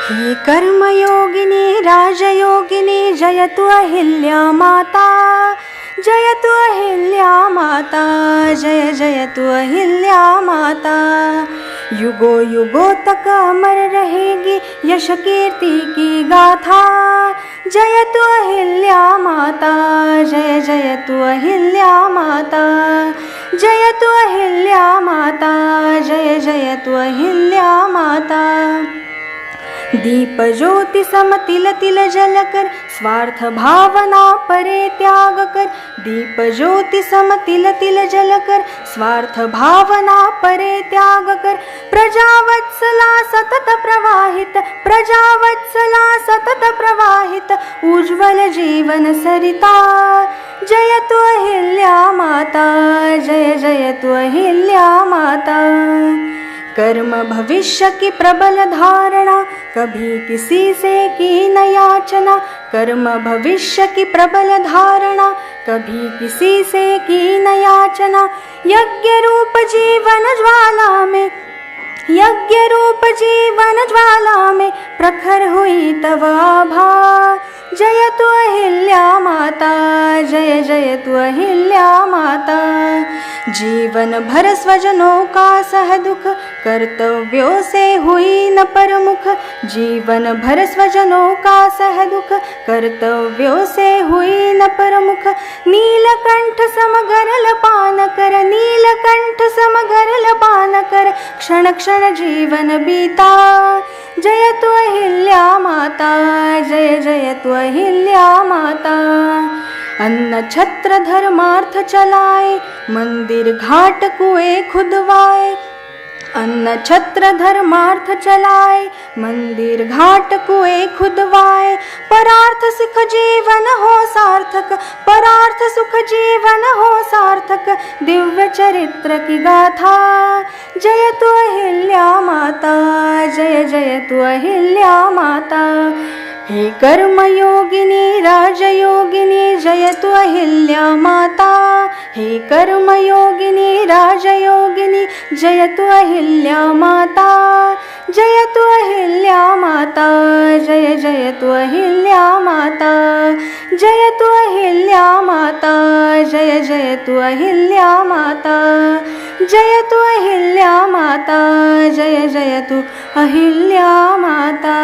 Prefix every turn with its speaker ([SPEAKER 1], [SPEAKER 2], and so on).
[SPEAKER 1] हे कर्मयोगिनी राजयोगिनी जयतु अहिल्या माता, जयतु अहिल्या माता, जय जयतु अहिल्या माता। युगो युगों तक अमर रहेगी यश कीर्ति की गाथा, जयतु अहिल्या माता, जय जयतु अहिल्या माता, जयतु अहिल्या माता, जय जयतु अहिल्या माता। दीप ज्योति सम तिल तिल जल कर, स्वार्थ भावना परे त्याग कर। दीप ज्योति सम तिल तिल जल कर, स्वार्थ भावना परे त्याग कर। प्रजावत्सला सतत प्रवाहित, प्रजावत्सला सतत प्रवाहित, उज्ज्वल जीवन सरिता, जयतु अहिल्या माता, जय जयतु अहिल्या माता। कर्म भविष्य की प्रबल धारणा, कभी किसी से की न याचना। कर्म भविष्य की प्रबल धारणा, कभी किसी से की न याचना। यज्ञ रूप जीवन ज्वाला में, यज्ञ रूप जीवन ज्वाला में प्रखर हुई तव आभा, जयतु अहिल्या माता, जय जयतु अहिल्या माता। जीवन भर स्वजनों का सह दुख, कर्तव्यों से हुई न परमुख। जीवन भर स्वजनों का सह दुख, कर्तव्यों से हुई न परमुख। नीलकंठ सम गरल पान कर, नीलकंठ सम गरल पान कर, क्षण क्षण जीवन बीता, जयतु अहिल्या माता, जय जयतु अहिल्या माता। अन्न छत्र धर्मार्थ चलाए, मंदिर घाट कुएं खुदवाए। अन्न छत्र धर्मार्थ चलाए, मंदिर घाट कुएं खुदवाए। परार्थ सुख जीवन हो सार्थक, परार्थ सुख जीवन हो सार्थक, दिव्य चरित्र की गाथा, जयतु अहिल्या माता, जय जयतु अहिल्या माता। हे कर्मयोगिनी राजयोगिनी जयतु अहिल्या माता, हे कर्मयोगिनी राजयोगिनी जयतु अहिल्या माता, जयतु अहिल्या माता, जय जयतु अहिल्या माता, जयतु अहिल्या माता, जय जयतु अहिल्या माता, जयतु अहिल्या माता, जय जयतु अहिल्या माता।